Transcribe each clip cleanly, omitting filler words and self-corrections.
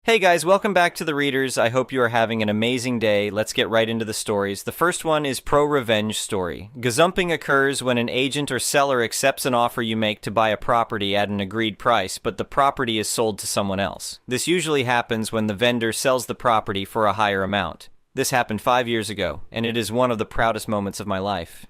Hey guys, welcome back to the Readers. I hope you are having an amazing day. Let's get right into the stories. The first one is Pro-Revenge Story. Gazumping occurs when an agent or seller accepts an offer you make to buy a property at an agreed price, but the property is sold to someone else. This usually happens when the vendor sells the property for a higher amount. This happened 5 years ago, and it is one of the proudest moments of my life.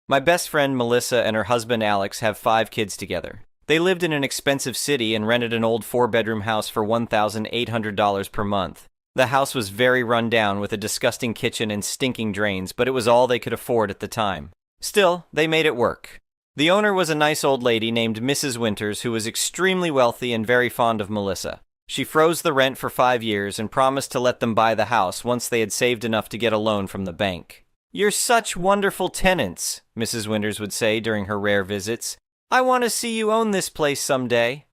My best friend Melissa and her husband Alex have 5 kids together. They lived in an expensive city and rented an old 4-bedroom house for $1,800 per month. The house was very run down with a disgusting kitchen and stinking drains, but it was all they could afford at the time. Still, they made it work. The owner was a nice old lady named Mrs. Winters who was extremely wealthy and very fond of Melissa. She froze the rent for 5 years and promised to let them buy the house once they had saved enough to get a loan from the bank. "You're such wonderful tenants," Mrs. Winters would say during her rare visits. "I want to see you own this place someday."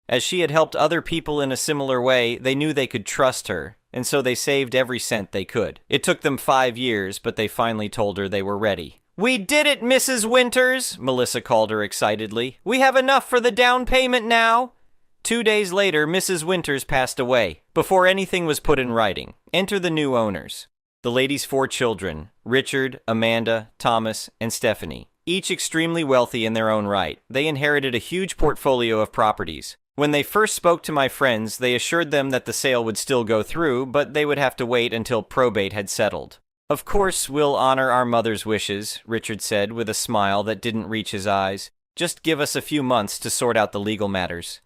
As she had helped other people in a similar way, they knew they could trust her, and so they saved every cent they could. It took them 5 years, but they finally told her they were ready. "We did it, Mrs. Winters!" Melissa called her excitedly. "We have enough for the down payment now!" 2 days later, Mrs. Winters passed away. Before anything was put in writing, enter the new owners. The lady's 4 children, Richard, Amanda, Thomas, and Stephanie. Each extremely wealthy in their own right. They inherited a huge portfolio of properties. When they first spoke to my friends, they assured them that the sale would still go through, but they would have to wait until probate had settled. "Of course, we'll honor our mother's wishes," Richard said with a smile that didn't reach his eyes. "Just give us a few months to sort out the legal matters."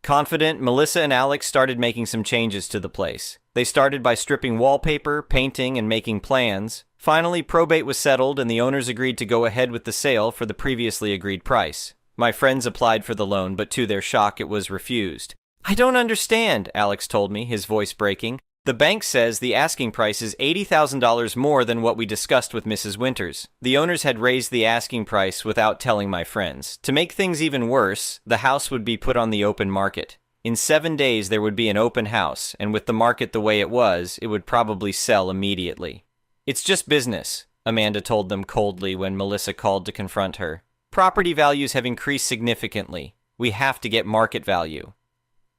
Confident, Melissa and Alex started making some changes to the place. They started by stripping wallpaper, painting, and making plans. Finally, probate was settled and the owners agreed to go ahead with the sale for the previously agreed price. My friends applied for the loan, but to their shock, it was refused. "I don't understand," Alex told me, his voice breaking. "The bank says the asking price is $80,000 more than what we discussed with Mrs. Winters." The owners had raised the asking price without telling my friends. To make things even worse, the house would be put on the open market. In 7 days, there would be an open house, and with the market the way it was, it would probably sell immediately. "It's just business," Amanda told them coldly when Melissa called to confront her. "Property values have increased significantly. We have to get market value."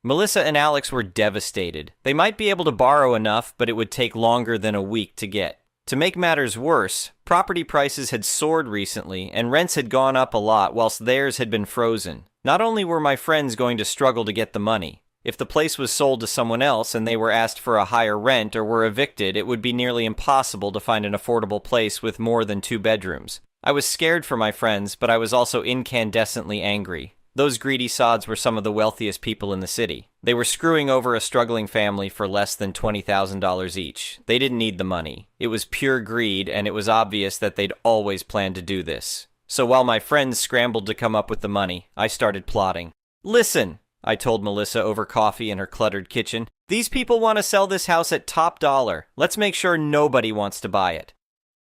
Melissa and Alex were devastated. They might be able to borrow enough, but it would take longer than a week to get. To make matters worse, property prices had soared recently, and rents had gone up a lot whilst theirs had been frozen. Not only were my friends going to struggle to get the money, if the place was sold to someone else and they were asked for a higher rent or were evicted, it would be nearly impossible to find an affordable place with more than 2 bedrooms. I was scared for my friends, but I was also incandescently angry. Those greedy sods were some of the wealthiest people in the city. They were screwing over a struggling family for less than $20,000 each. They didn't need the money. It was pure greed, and it was obvious that they'd always planned to do this. So while my friends scrambled to come up with the money, I started plotting. "Listen," I told Melissa over coffee in her cluttered kitchen. "These people want to sell this house at top dollar. Let's make sure nobody wants to buy it."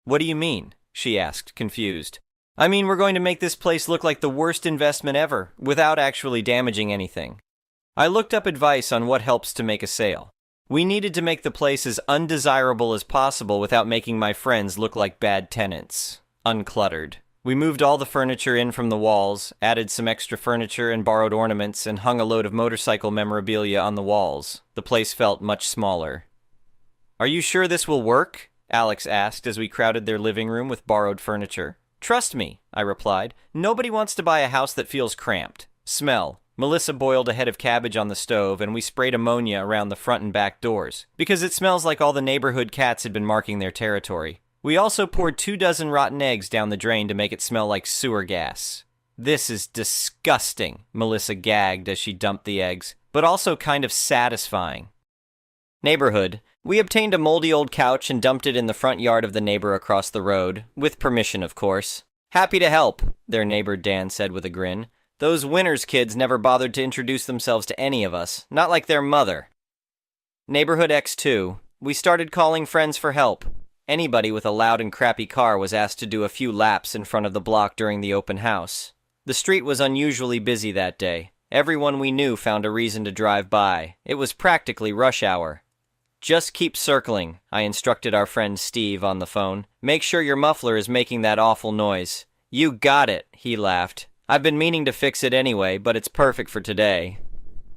"What do you mean?" she asked, confused. "I mean, we're going to make this place look like the worst investment ever, without actually damaging anything." I looked up advice on what helps to make a sale. We needed to make the place as undesirable as possible without making my friends look like bad tenants. Uncluttered. We moved all the furniture in from the walls, added some extra furniture and borrowed ornaments, and hung a load of motorcycle memorabilia on the walls. The place felt much smaller. "Are you sure this will work?" Alex asked as we crowded their living room with borrowed furniture. "Trust me," I replied. "Nobody wants to buy a house that feels cramped." Smell. Melissa boiled a head of cabbage on the stove, and we sprayed ammonia around the front and back doors, because it smells like all the neighborhood cats had been marking their territory. We also poured 24 rotten eggs down the drain to make it smell like sewer gas. "This is disgusting," Melissa gagged as she dumped the eggs, "but also kind of satisfying." Neighborhood. We obtained a moldy old couch and dumped it in the front yard of the neighbor across the road, with permission, of course. "Happy to help," their neighbor Dan said with a grin. "Those Winters kids never bothered to introduce themselves to any of us, not like their mother." Neighborhood X2. We started calling friends for help. Anybody with a loud and crappy car was asked to do a few laps in front of the block during the open house. The street was unusually busy that day. Everyone we knew found a reason to drive by. It was practically rush hour. "Just keep circling," I instructed our friend Steve on the phone. "Make sure your muffler is making that awful noise." "You got it," he laughed. "I've been meaning to fix it anyway, but it's perfect for today."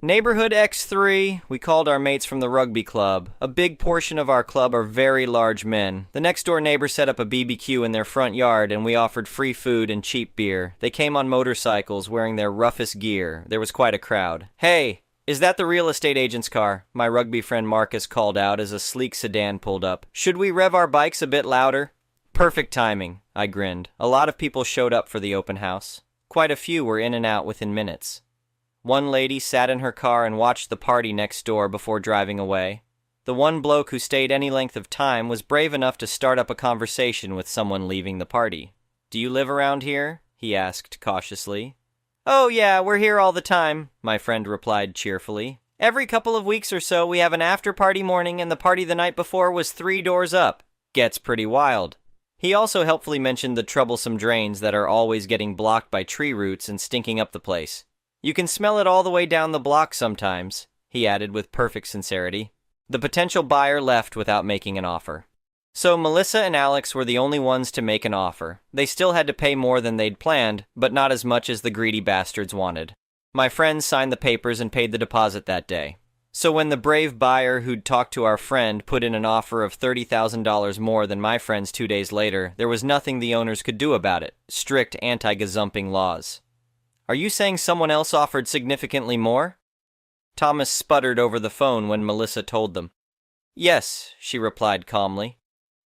Neighborhood X3, we called our mates from the rugby club. A big portion of our club are very large men. The next door neighbor set up a BBQ in their front yard and we offered free food and cheap beer. They came on motorcycles wearing their roughest gear. There was quite a crowd. Hey, is that the real estate agent's car? My rugby friend Marcus called out as a sleek sedan pulled up. Should we rev our bikes a bit louder? Perfect timing, I grinned. A lot of people showed up for the open house. Quite a few were in and out within minutes. One lady sat in her car and watched the party next door before driving away. The one bloke who stayed any length of time was brave enough to start up a conversation with someone leaving the party. "Do you live around here?" he asked cautiously. "Oh yeah, we're here all the time," my friend replied cheerfully. "Every couple of weeks or so we have an after-party morning and the party the night before was 3 doors up. Gets pretty wild." He also helpfully mentioned the troublesome drains that are always getting blocked by tree roots and stinking up the place. "You can smell it all the way down the block sometimes," he added with perfect sincerity. The potential buyer left without making an offer. So Melissa and Alex were the only ones to make an offer. They still had to pay more than they'd planned, but not as much as the greedy bastards wanted. My friends signed the papers and paid the deposit that day. So when the brave buyer who'd talked to our friend put in an offer of $30,000 more than my friend's 2 days later, there was nothing the owners could do about it. Strict anti-gazumping laws. "Are you saying someone else offered significantly more?" Thomas sputtered over the phone when Melissa told them. "Yes," she replied calmly.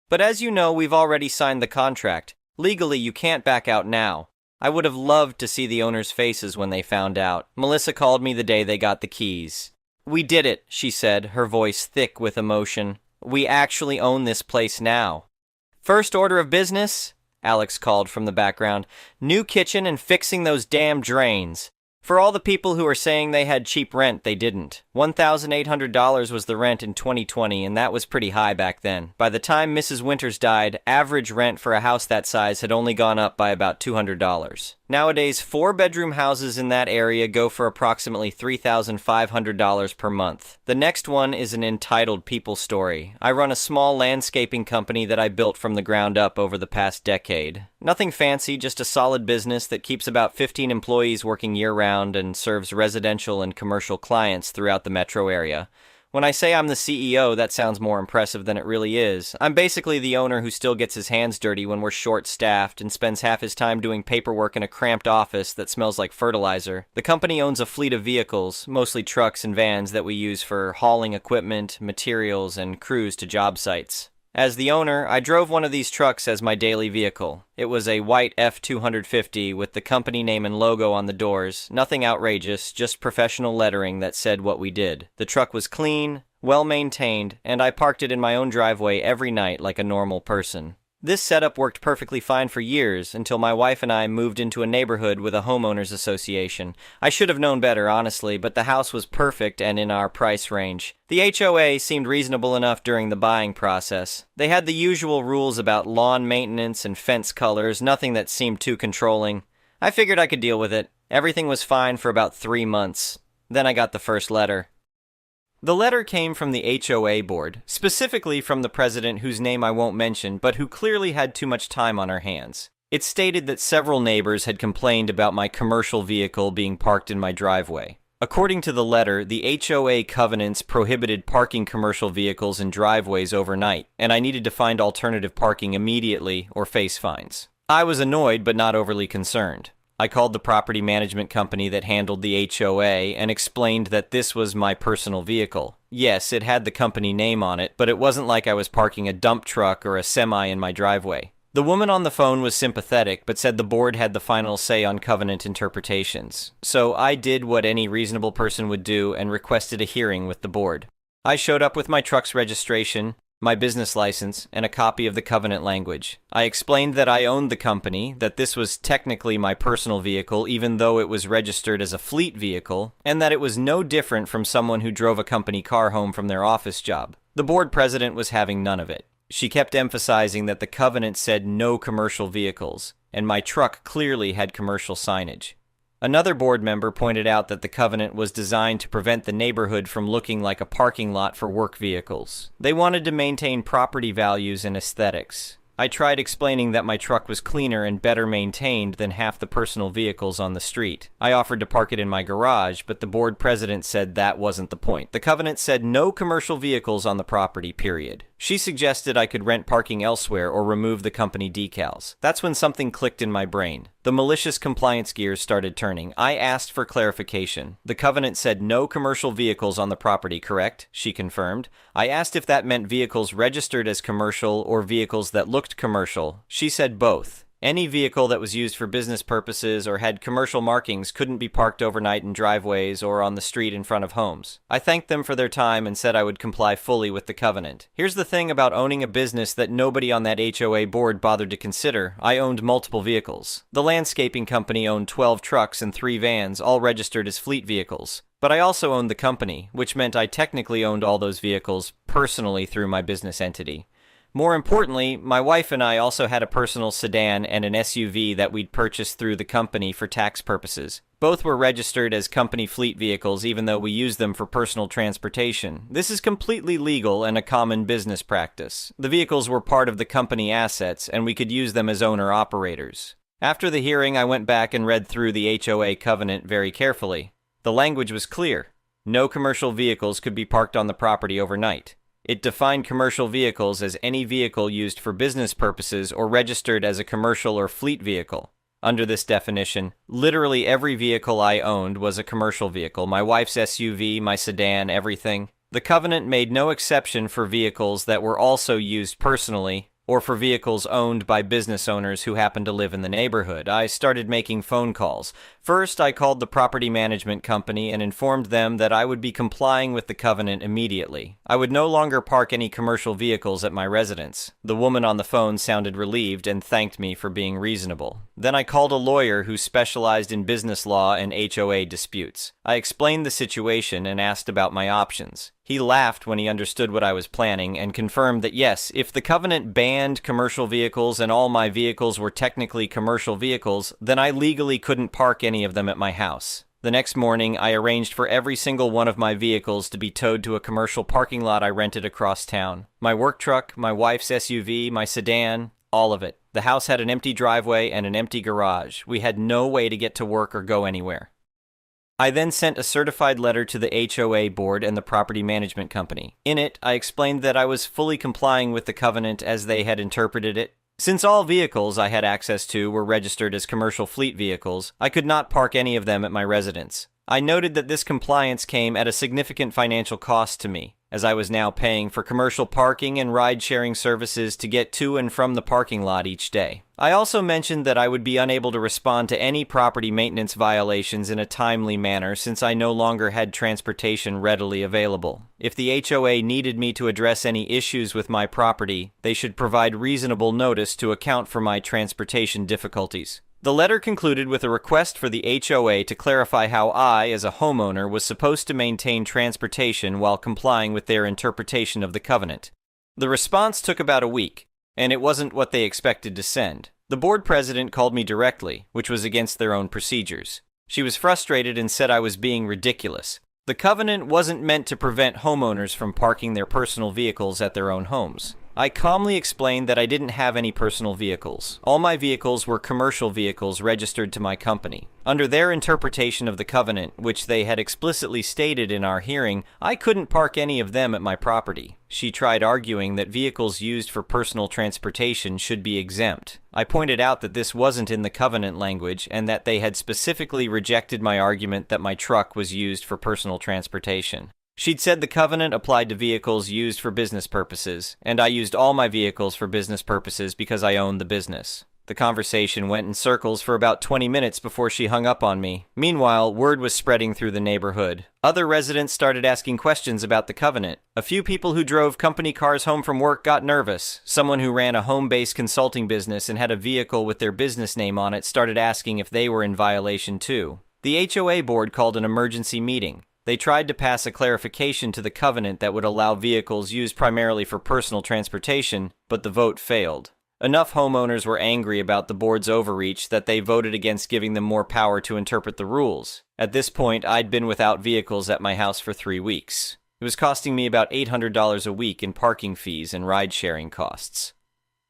"But as you know, we've already signed the contract. Legally, you can't back out now. I would have loved to see the owners' faces when they found out. Melissa called me the day they got the keys. "We did it," she said, her voice thick with emotion. "We actually own this place now." "First order of business?" Alex called from the background. "New kitchen and fixing those damn drains. For all the people who are saying they had cheap rent, they didn't. $1,800 was the rent in 2020, and that was pretty high back then. By the time Mrs. Winters died, average rent for a house that size had only gone up by about $200. Nowadays, 4-bedroom houses in that area go for approximately $3,500 per month. The next one is an entitled people story. I run a small landscaping company that I built from the ground up over the past decade. Nothing fancy, just a solid business that keeps about 15 employees working year-round and serves residential and commercial clients throughout the metro area. When I say I'm the CEO, that sounds more impressive than it really is. I'm basically the owner who still gets his hands dirty when we're short-staffed and spends half his time doing paperwork in a cramped office that smells like fertilizer. The company owns a fleet of vehicles, mostly trucks and vans that we use for hauling equipment, materials, and crews to job sites. As the owner, I drove one of these trucks as my daily vehicle. It was a white F-250 with the company name and logo on the doors. Nothing outrageous, just professional lettering that said what we did. The truck was clean, well-maintained, and I parked it in my own driveway every night like a normal person. This setup worked perfectly fine for years until my wife and I moved into a neighborhood with a homeowners association. I should have known better, honestly, but the house was perfect and in our price range. The HOA seemed reasonable enough during the buying process. They had the usual rules about lawn maintenance and fence colors, nothing that seemed too controlling. I figured I could deal with it. Everything was fine for about 3 months. Then I got the first letter. The letter came from the HOA board, specifically from the president whose name I won't mention, but who clearly had too much time on her hands. It stated that several neighbors had complained about my commercial vehicle being parked in my driveway. According to the letter, the HOA covenants prohibited parking commercial vehicles in driveways overnight, and I needed to find alternative parking immediately or face fines. I was annoyed but not overly concerned. I called the property management company that handled the HOA and explained that this was my personal vehicle. Yes, it had the company name on it, but it wasn't like I was parking a dump truck or a semi in my driveway. The woman on the phone was sympathetic, but said the board had the final say on covenant interpretations. So I did what any reasonable person would do and requested a hearing with the board. I showed up with my truck's registration, my business license, and a copy of the covenant language. I explained that I owned the company, that this was technically my personal vehicle even though it was registered as a fleet vehicle, and that it was no different from someone who drove a company car home from their office job. The board president was having none of it. She kept emphasizing that the covenant said no commercial vehicles, and my truck clearly had commercial signage. Another board member pointed out that the covenant was designed to prevent the neighborhood from looking like a parking lot for work vehicles. They wanted to maintain property values and aesthetics. I tried explaining that my truck was cleaner and better maintained than half the personal vehicles on the street. I offered to park it in my garage, but the board president said that wasn't the point. The covenant said no commercial vehicles on the property, period. She suggested I could rent parking elsewhere or remove the company decals. That's when something clicked in my brain. The malicious compliance gears started turning. I asked for clarification. The covenant said no commercial vehicles on the property, correct? She confirmed. I asked if that meant vehicles registered as commercial or vehicles that looked commercial. She said both. Any vehicle that was used for business purposes or had commercial markings couldn't be parked overnight in driveways or on the street in front of homes. I thanked them for their time and said I would comply fully with the covenant. Here's the thing about owning a business that nobody on that HOA board bothered to consider. I owned multiple vehicles. The landscaping company owned 12 trucks and 3 vans, all registered as fleet vehicles. But I also owned the company, which meant I technically owned all those vehicles personally through my business entity. More importantly, my wife and I also had a personal sedan and an SUV that we'd purchased through the company for tax purposes. Both were registered as company fleet vehicles even though we used them for personal transportation. This is completely legal and a common business practice. The vehicles were part of the company assets and we could use them as owner-operators. After the hearing, I went back and read through the HOA covenant very carefully. The language was clear. No commercial vehicles could be parked on the property overnight. It defined commercial vehicles as any vehicle used for business purposes or registered as a commercial or fleet vehicle. Under this definition, literally every vehicle I owned was a commercial vehicle. My wife's SUV, my sedan, everything. The covenant made no exception for vehicles that were also used personally or for vehicles owned by business owners who happened to live in the neighborhood. I started making phone calls. First, I called the property management company and informed them that I would be complying with the covenant immediately. I would no longer park any commercial vehicles at my residence. The woman on the phone sounded relieved and thanked me for being reasonable. Then I called a lawyer who specialized in business law and HOA disputes. I explained the situation and asked about my options. He laughed when he understood what I was planning and confirmed that yes, if the covenant banned commercial vehicles and all my vehicles were technically commercial vehicles, then I legally couldn't park any of them at my house. The next morning, I arranged for every single one of my vehicles to be towed to a commercial parking lot I rented across town. My work truck, my wife's SUV, my sedan, all of it. The house had an empty driveway and an empty garage. We had no way to get to work or go anywhere. I then sent a certified letter to the HOA board and the property management company. In it, I explained that I was fully complying with the covenant as they had interpreted it. Since all vehicles I had access to were registered as commercial fleet vehicles, I could not park any of them at my residence. I noted that this compliance came at a significant financial cost to me, as I was now paying for commercial parking and ride-sharing services to get to and from the parking lot each day. I also mentioned that I would be unable to respond to any property maintenance violations in a timely manner since I no longer had transportation readily available. If the HOA needed me to address any issues with my property, they should provide reasonable notice to account for my transportation difficulties. The letter concluded with a request for the HOA to clarify how I, as a homeowner, was supposed to maintain transportation while complying with their interpretation of the covenant. The response took about a week, and it wasn't what they expected to send. The board president called me directly, which was against their own procedures. She was frustrated and said I was being ridiculous. The covenant wasn't meant to prevent homeowners from parking their personal vehicles at their own homes. I calmly explained that I didn't have any personal vehicles. All my vehicles were commercial vehicles registered to my company. Under their interpretation of the covenant, which they had explicitly stated in our hearing, I couldn't park any of them at my property. She tried arguing that vehicles used for personal transportation should be exempt. I pointed out that this wasn't in the covenant language and that they had specifically rejected my argument that my truck was used for personal transportation. She'd said the covenant applied to vehicles used for business purposes, and I used all my vehicles for business purposes because I owned the business. The conversation went in circles for about 20 minutes before she hung up on me. Meanwhile, word was spreading through the neighborhood. Other residents started asking questions about the covenant. A few people who drove company cars home from work got nervous. Someone who ran a home-based consulting business and had a vehicle with their business name on it started asking if they were in violation too. The HOA board called an emergency meeting. They tried to pass a clarification to the covenant that would allow vehicles used primarily for personal transportation, but the vote failed. Enough homeowners were angry about the board's overreach that they voted against giving them more power to interpret the rules. At this point, I'd been without vehicles at my house for 3 weeks. It was costing me about $800 a week in parking fees and ride-sharing costs.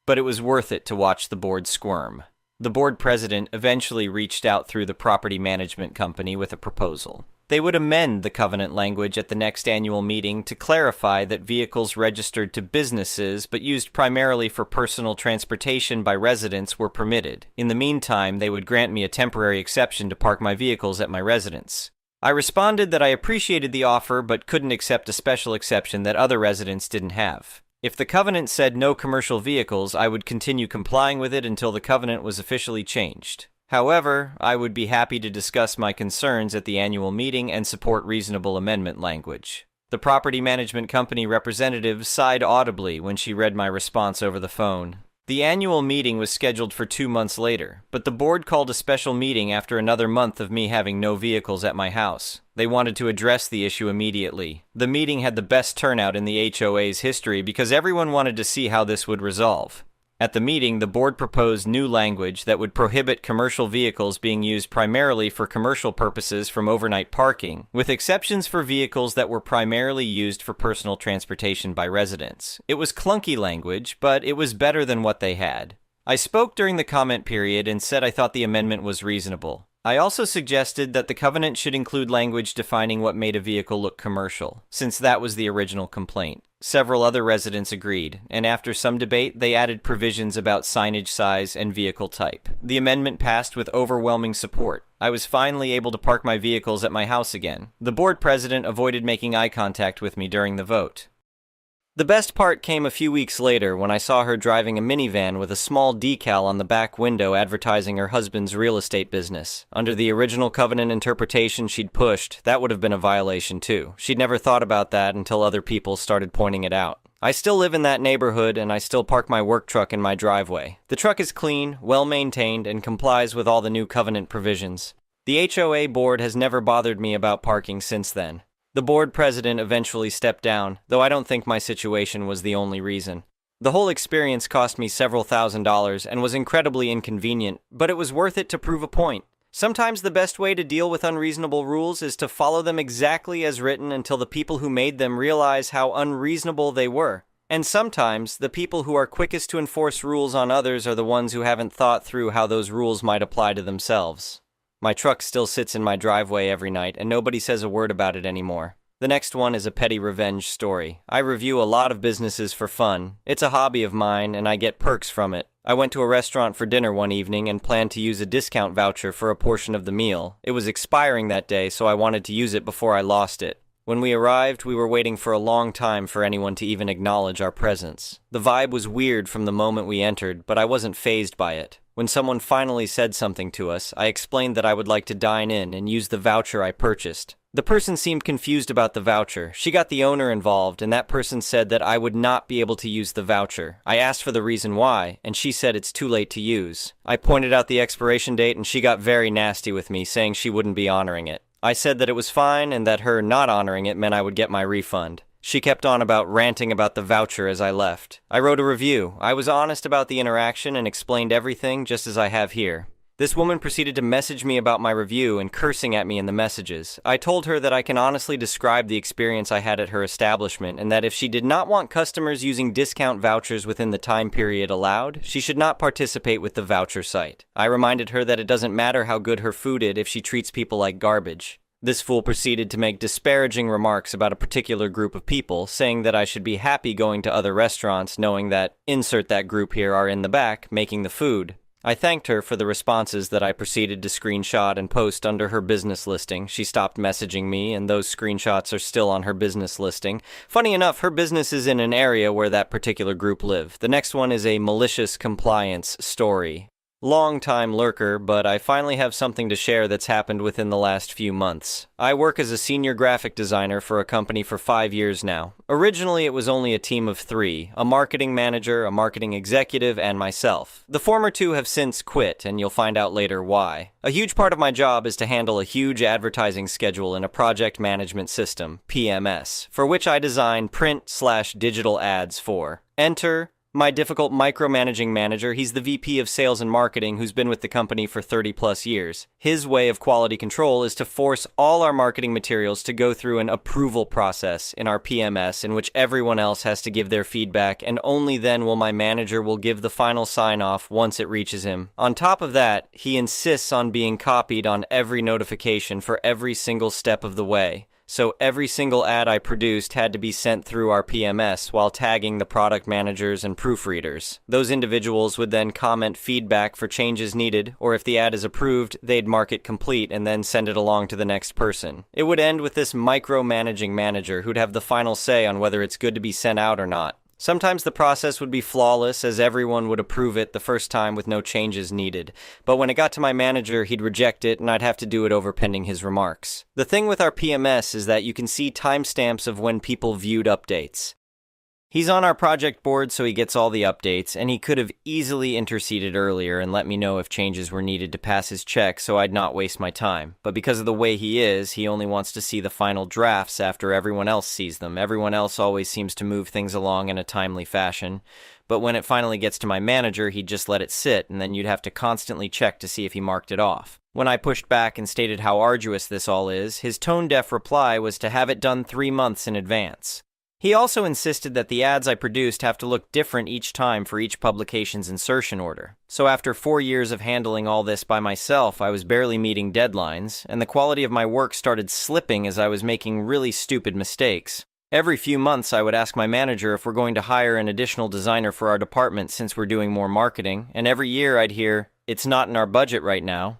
but it was worth it to watch the board squirm. The board president eventually reached out through the property management company with a proposal. They would amend the covenant language at the next annual meeting to clarify that vehicles registered to businesses but used primarily for personal transportation by residents were permitted. In the meantime, they would grant me a temporary exception to park my vehicles at my residence. I responded that I appreciated the offer but couldn't accept a special exception that other residents didn't have. If the covenant said no commercial vehicles, I would continue complying with it until the covenant was officially changed. However, I would be happy to discuss my concerns at the annual meeting and support reasonable amendment language. The property management company representative sighed audibly when she read my response over the phone. The annual meeting was scheduled for 2 months later, but the board called a special meeting after another month of me having no vehicles at my house. They wanted to address the issue immediately. The meeting had the best turnout in the HOA's history because everyone wanted to see how this would resolve. At the meeting, the board proposed new language that would prohibit commercial vehicles being used primarily for commercial purposes from overnight parking, with exceptions for vehicles that were primarily used for personal transportation by residents. It was clunky language, but it was better than what they had. I spoke during the comment period and said I thought the amendment was reasonable. I also suggested that the covenant should include language defining what made a vehicle look commercial, since that was the original complaint. Several other residents agreed, and after some debate, they added provisions about signage size and vehicle type. The amendment passed with overwhelming support. I was finally able to park my vehicles at my house again. The board president avoided making eye contact with me during the vote. The best part came a few weeks later when I saw her driving a minivan with a small decal on the back window advertising her husband's real estate business. Under the original covenant interpretation she'd pushed, that would have been a violation too. She'd never thought about that until other people started pointing it out. I still live in that neighborhood and I still park my work truck in my driveway. The truck is clean, well-maintained, and complies with all the new covenant provisions. The HOA board has never bothered me about parking since then. The board president eventually stepped down, though I don't think my situation was the only reason. The whole experience cost me several $1,000s and was incredibly inconvenient, but it was worth it to prove a point. Sometimes the best way to deal with unreasonable rules is to follow them exactly as written until the people who made them realize how unreasonable they were. And sometimes, the people who are quickest to enforce rules on others are the ones who haven't thought through how those rules might apply to themselves. My truck still sits in my driveway every night, and nobody says a word about it anymore. The next one is a petty revenge story. I review a lot of businesses for fun. It's a hobby of mine, and I get perks from it. I went to a restaurant for dinner one evening and planned to use a discount voucher for a portion of the meal. It was expiring that day, so I wanted to use it before I lost it. When we arrived, we were waiting for a long time for anyone to even acknowledge our presence. The vibe was weird from the moment we entered, but I wasn't fazed by it. When someone finally said something to us, I explained that I would like to dine in and use the voucher I purchased. The person seemed confused about the voucher. She got the owner involved, and that person said that I would not be able to use the voucher. I asked for the reason why, and she said it's too late to use. I pointed out the expiration date, and she got very nasty with me, saying she wouldn't be honoring it. I said that it was fine, and that her not honoring it meant I would get my refund. She kept on ranting about the voucher as I left. I wrote a review. I was honest about the interaction and explained everything just as I have here. This woman proceeded to message me about my review and cursing at me in the messages. I told her that I can honestly describe the experience I had at her establishment and that if she did not want customers using discount vouchers within the time period allowed, she should not participate with the voucher site. I reminded her that it doesn't matter how good her food is if she treats people like garbage. This fool proceeded to make disparaging remarks about a particular group of people, saying that I should be happy going to other restaurants knowing that insert that group here are in the back making the food. I thanked her for the responses that I proceeded to screenshot and post under her business listing. She stopped messaging me, and those screenshots are still on her business listing. Funny enough, her business is in an area where that particular group live. The next one is a malicious compliance story. Long-time lurker, but I finally have something to share that's happened within the last few months. I work as a senior graphic designer for a company for 5 years now. Originally, it was only a team of 3, a marketing manager, a marketing executive, and myself. The former 2 have since quit, and you'll find out later why. A huge part of my job is to handle a huge advertising schedule in a project management system, PMS, for which I design print/digital ads for. Enter My difficult micromanaging manager, he's the VP of Sales and Marketing who's been with the company for 30 plus years. His way of quality control is to force all our marketing materials to go through an approval process in our PMS in which everyone else has to give their feedback, and only then will my manager will give the final sign-off once it reaches him. On top of that, he insists on being copied on every notification for every single step of the way. So every single ad I produced had to be sent through our PMS while tagging the product managers and proofreaders. Those individuals would then comment feedback for changes needed, or if the ad is approved, they'd mark it complete and then send it along to the next person. It would end with this micromanaging manager who'd have the final say on whether it's good to be sent out or not. Sometimes the process would be flawless as everyone would approve it the first time with no changes needed, but when it got to my manager, he'd reject it and I'd have to do it over pending his remarks. The thing with our PMS is that you can see timestamps of when people viewed updates. He's on our project board, so he gets all the updates, and he could have easily interceded earlier and let me know if changes were needed to pass his check so I'd not waste my time. But because of the way he is, he only wants to see the final drafts after everyone else sees them. Everyone else always seems to move things along in a timely fashion. But when it finally gets to my manager, he'd just let it sit, and then you'd have to constantly check to see if he marked it off. When I pushed back and stated how arduous this all is, his tone-deaf reply was to have it done 3 months in advance. He also insisted that the ads I produced have to look different each time for each publication's insertion order. So after 4 years of handling all this by myself, I was barely meeting deadlines, and the quality of my work started slipping as I was making really stupid mistakes. Every few months, I would ask my manager if we're going to hire an additional designer for our department since we're doing more marketing, and every year I'd hear, "It's not in our budget right now."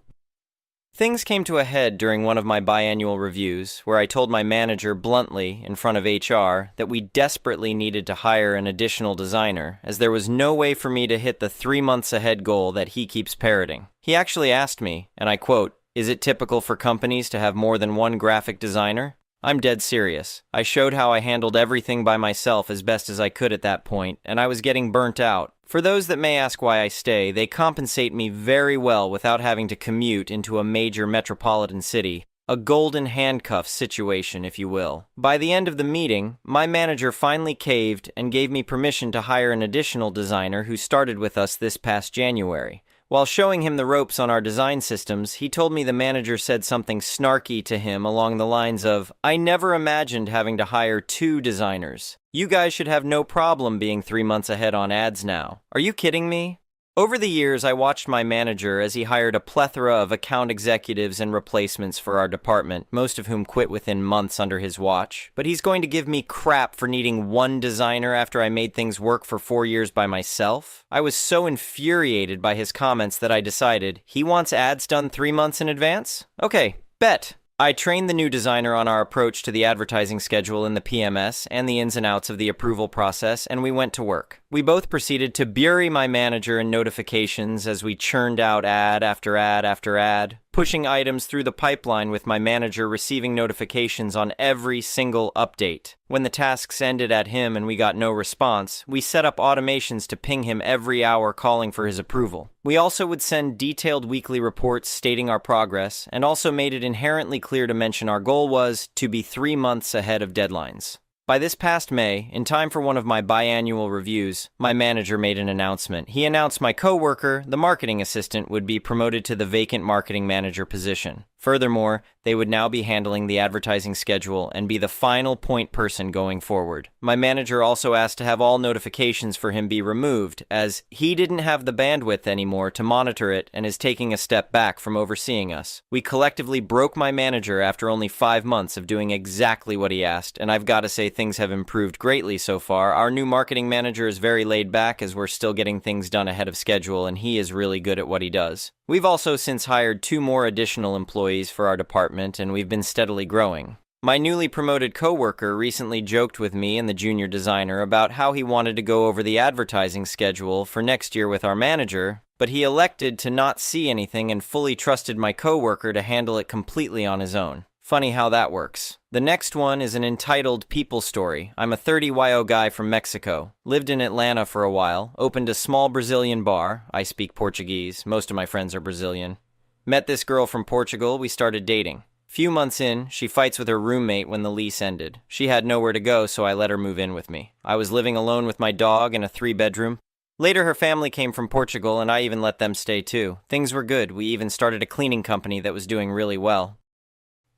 Things came to a head during one of my biannual reviews, where I told my manager bluntly, in front of HR, that we desperately needed to hire an additional designer, as there was no way for me to hit the 3 months ahead goal that he keeps parroting. He actually asked me, and I quote, "Is it typical for companies to have more than one graphic designer?" I'm dead serious. I showed how I handled everything by myself as best as I could at that point, and I was getting burnt out. For those that may ask why I stay, they compensate me very well without having to commute into a major metropolitan city. A golden handcuff situation, if you will. By the end of the meeting, my manager finally caved and gave me permission to hire an additional designer who started with us this past January. While showing him the ropes on our design systems, he told me the manager said something snarky to him along the lines of, "I never imagined having to hire 2 designers. You guys should have no problem being 3 months ahead on ads now. Are you kidding me?" Over the years, I watched my manager as he hired a plethora of account executives and replacements for our department, most of whom quit within months under his watch. But he's going to give me crap for needing 1 designer after I made things work for 4 years by myself? I was so infuriated by his comments that I decided, he wants ads done 3 months in advance? Okay, bet. I trained the new designer on our approach to the advertising schedule in the PMS and the ins and outs of the approval process, and we went to work. We both proceeded to bury my manager in notifications as we churned out ad after ad after ad, pushing items through the pipeline with my manager receiving notifications on every single update. When the tasks ended at him and we got no response, we set up automations to ping him every hour calling for his approval. We also would send detailed weekly reports stating our progress, and also made it inherently clear to mention our goal was to be 3 months ahead of deadlines. By this past May, in time for one of my biannual reviews, my manager made an announcement. He announced my coworker, the marketing assistant, would be promoted to the vacant marketing manager position. Furthermore, they would now be handling the advertising schedule and be the final point person going forward. My manager also asked to have all notifications for him be removed, as he didn't have the bandwidth anymore to monitor it and is taking a step back from overseeing us. We collectively broke my manager after only 5 months of doing exactly what he asked, and I've got to say things have improved greatly so far. Our new marketing manager is very laid back as we're still getting things done ahead of schedule, and he is really good at what he does. We've also since hired 2 more additional employees for our department, and we've been steadily growing. My newly promoted coworker recently joked with me and the junior designer about how he wanted to go over the advertising schedule for next year with our manager, but he elected to not see anything and fully trusted my coworker to handle it completely on his own. Funny how that works. The next one is an entitled people story. I'm a 30-YO guy from Mexico. Lived in Atlanta for a while. Opened a small Brazilian bar. I speak Portuguese. Most of my friends are Brazilian. Met this girl from Portugal. We started dating. Few months in, she fights with her roommate when the lease ended. She had nowhere to go, so I let her move in with me. I was living alone with my dog in a 3-bedroom. Later, her family came from Portugal, and I even let them stay too. Things were good. We even started a cleaning company that was doing really well.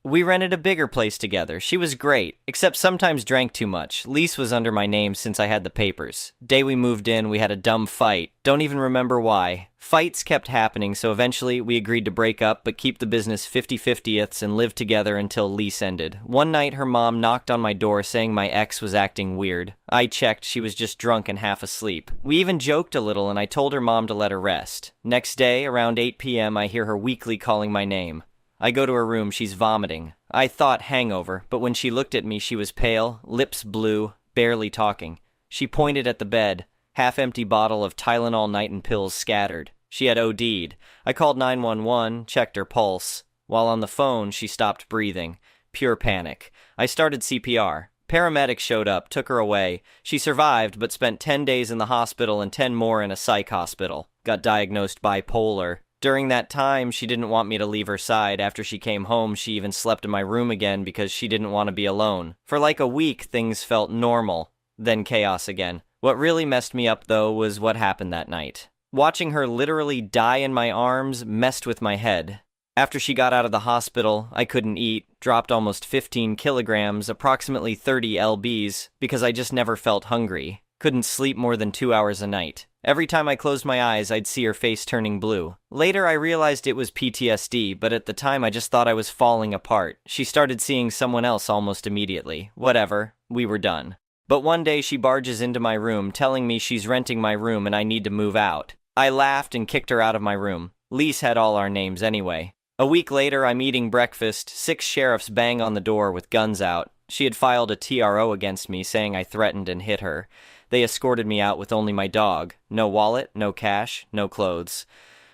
We rented a bigger place together. She was great, except sometimes drank too much. Lease was under my name since I had the papers. Day we moved in, we had a dumb fight. Don't even remember why. Fights kept happening, so eventually we agreed to break up but keep the business 50/50ths and live together until lease ended. One night, her mom knocked on my door saying my ex was acting weird. I checked, she was just drunk and half asleep. We even joked a little and I told her mom to let her rest. Next day, around 8 p.m., I hear her weakly calling my name. I go to her room, she's vomiting. I thought hangover, but when she looked at me, she was pale, lips blue, barely talking. She pointed at the bed, half-empty bottle of Tylenol night and pills scattered. She had OD'd. I called 911, checked her pulse. While on the phone, she stopped breathing. Pure panic. I started CPR. Paramedics showed up, took her away. She survived, but spent 10 days in the hospital and 10 more in a psych hospital. Got diagnosed bipolar. During that time, she didn't want me to leave her side. After she came home, she even slept in my room again because she didn't want to be alone. For like a week, things felt normal. Then chaos again. What really messed me up, though, was what happened that night. Watching her literally die in my arms messed with my head. After she got out of the hospital, I couldn't eat, dropped almost 15 kilograms, approximately 30 lbs, because I just never felt hungry. Couldn't sleep more than 2 hours a night. Every time I closed my eyes, I'd see her face turning blue. Later, I realized it was PTSD, but at the time I just thought I was falling apart. She started seeing someone else almost immediately. Whatever, we were done. But one day she barges into my room, telling me she's renting my room and I need to move out. I laughed and kicked her out of my room. Lease had all our names anyway. A week later, I'm eating breakfast. 6 sheriffs bang on the door with guns out. She had filed a TRO against me, saying I threatened and hit her. They escorted me out with only my dog. No wallet, no cash, no clothes.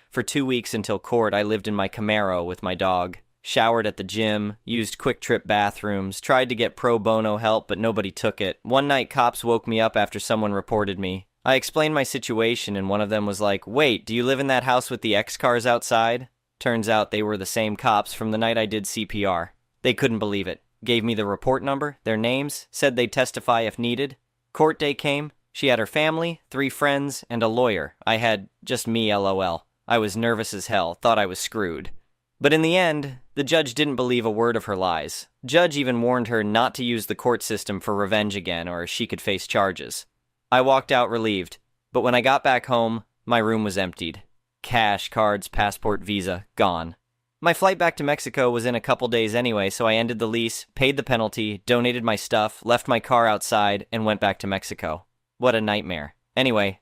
For 2 weeks until court, I lived in my Camaro with my dog. Showered at the gym, used quick-trip bathrooms, tried to get pro bono help, but nobody took it. One night, cops woke me up after someone reported me. I explained my situation, and one of them was like, "Wait, do you live in that house with the X-cars outside?" Turns out they were the same cops from the night I did CPR. They couldn't believe it. Gave me the report number, their names, said they'd testify if needed. Court day came. She had her family, 3 friends, and a lawyer. I had just me, LOL. I was nervous as hell, thought I was screwed. But in the end, the judge didn't believe a word of her lies. Judge even warned her not to use the court system for revenge again, or she could face charges. I walked out relieved, but when I got back home, my room was emptied. Cash, cards, passport, visa, gone. My flight back to Mexico was in a couple days anyway, so I ended the lease, paid the penalty, donated my stuff, left my car outside, and went back to Mexico. What a nightmare. Anyway,